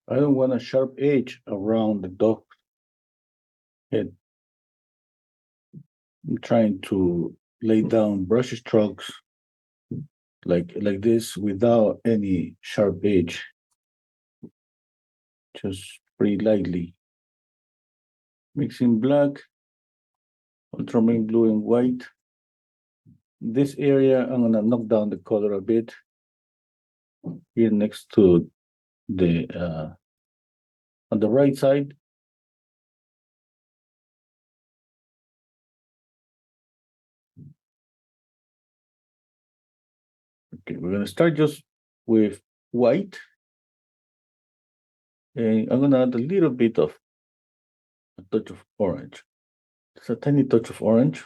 I don't want a sharp edge around the dog head. I'm trying to lay down brush strokes like this without any sharp edge. Just pretty lightly. Mixing black, ultramarine blue and white. This area, I'm gonna knock down the color a bit. Here next to the on the right side. Okay, we're gonna start just with white. And I'm gonna add a little bit of a touch of orange. It's a tiny touch of orange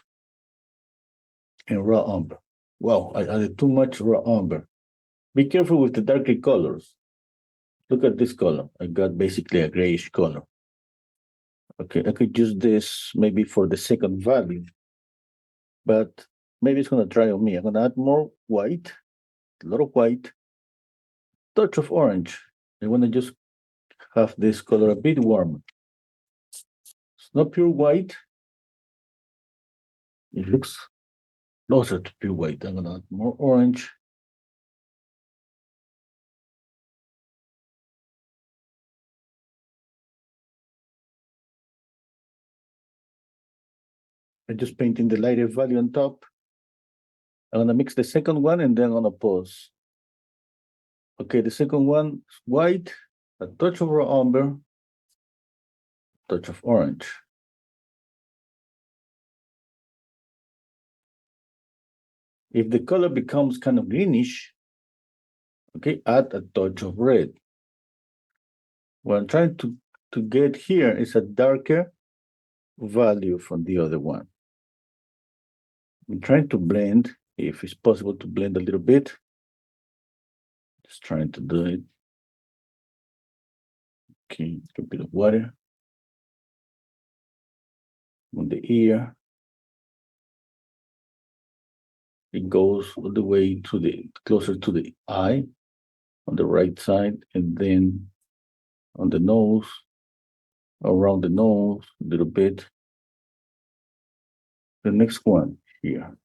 and raw umber. Wow, I added too much raw umber. Be careful with the darker colors. Look at this color. I got basically a grayish color. Okay, I could use this maybe for the second value, but maybe it's gonna dry on me. I'm gonna add more white, a lot of white, touch of orange. I wanna just have this color a bit warmer. It's not pure white. It looks closer to pure white. I'm gonna add more orange. I'm just painting the lighter value on top. I'm gonna mix the second one and then I'm gonna pause. Okay, the second one is white, a touch of raw umber, touch of orange. If the color becomes kind of greenish, okay, add a touch of red. What I'm trying to get here is a darker value from the other one. I'm trying to blend, if it's possible to blend a little bit. Just trying to do it. Okay, a bit of water on the ear. It goes all the way to the closer to the eye on the right side, and then on the nose, around the nose a little bit. The next one here,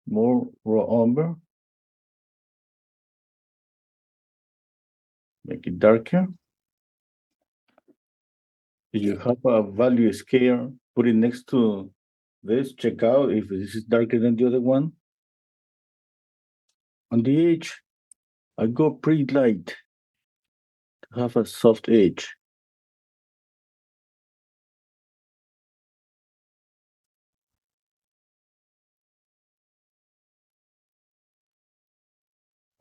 more raw umber. Make it darker. If you have a value scale, put it next to this, check out if this is darker than the other one. On the edge, I go pretty light to have a soft edge.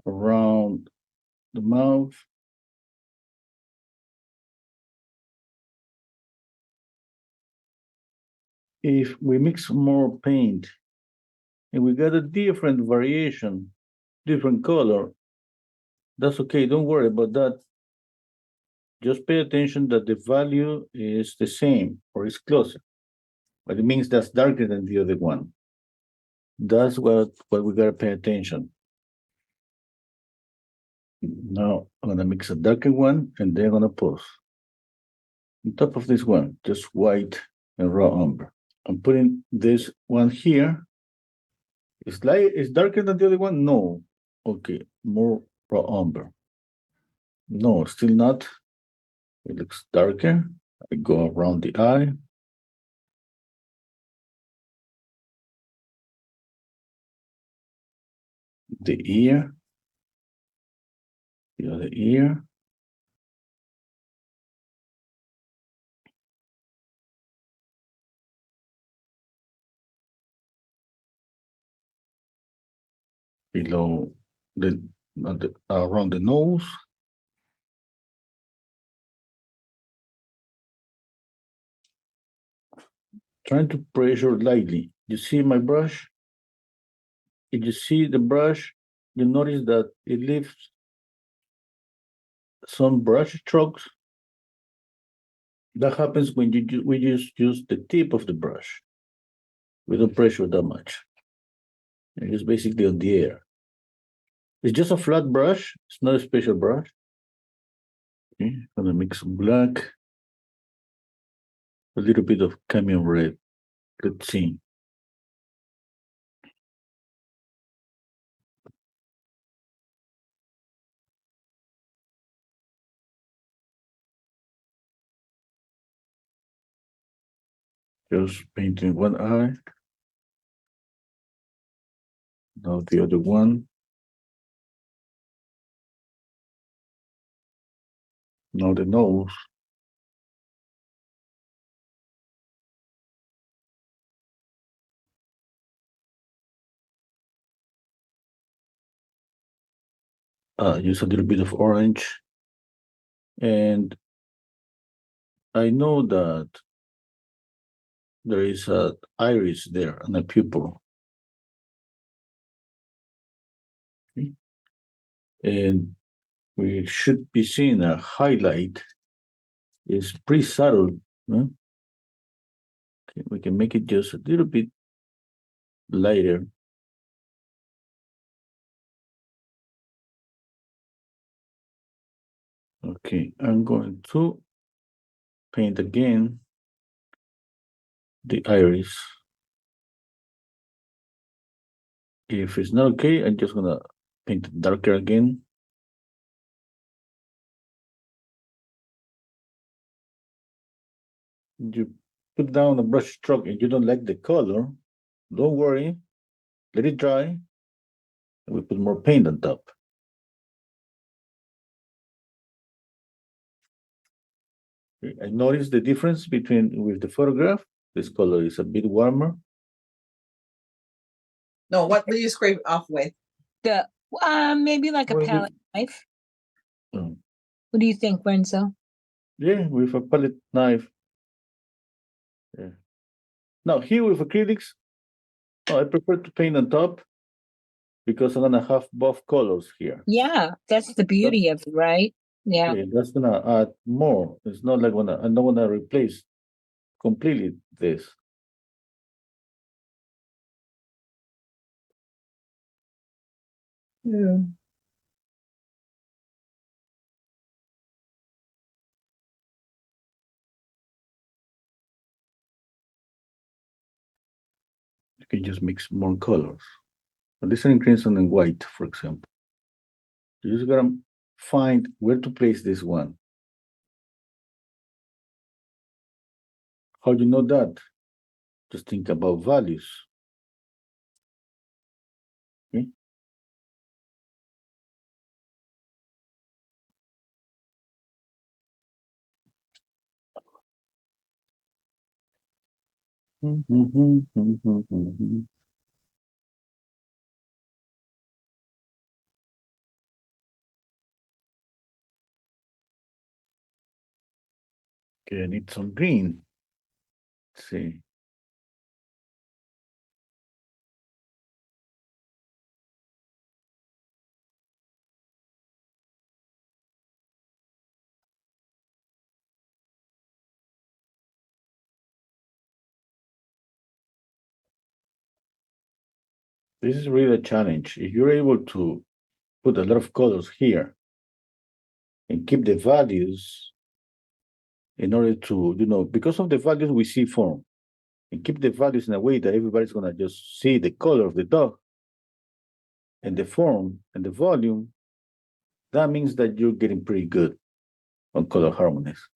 Around the mouth. If we mix more paint and we get a different variation, different color, that's okay. Don't worry about that. Just pay attention that the value is the same or is closer, but it means that's darker than the other one. That's what we gotta pay attention. Now I'm gonna mix a darker one and then I'm gonna pause. On top of this one, just white and raw umber. I'm putting this one here. It's darker than the other one? No. Okay, more raw umber. No, still not. It looks darker. I go around the eye. The ear. The other ear. Below around the nose. Trying to pressure lightly. You see my brush? If you see the brush, you notice that it leaves some brush strokes. That happens when we just use the tip of the brush. We don't pressure that much. It's just basically on the air. It's just a flat brush. It's not a special brush. Okay, gonna mix some black, a little bit of camion red. Let's see. Just painting one eye. Now the other one. Now the nose. Use a little bit of orange. And I know that there is a iris there and a pupil. Okay. And we should be seeing a highlight. It's pretty subtle. Huh? Okay, we can make it just a little bit lighter. Okay, I'm going to paint again the iris. If it's not okay, I'm just gonna paint it darker again. You put down a brush stroke and you don't like the color, don't worry, let it dry, and we put more paint on top. Okay, I noticed the difference between with the photograph. This color is a bit warmer. No, what do you scrape off with? The maybe like a Well, palette knife. Oh, What do you think, Renzo? yeah, with a palette knife. Yeah. Now here with acrylics, I prefer to paint on top because I'm gonna have both colors here. Yeah, that's the beauty of it, right? Yeah. Yeah, that's gonna add more. It's not like I don't wanna replace completely this. Yeah. You can just mix more colors. And this is in crimson and white, for example. You just gotta find where to place this one. How do you know that? Just think about values. Okay? Okay, I need some green. Let's see. This is really a challenge. If you're able to put a lot of colors here and keep the values in order to, because of the values we see form, and keep the values in a way that everybody's gonna just see the color of the dog and the form and the volume, that means that you're getting pretty good on color harmonies.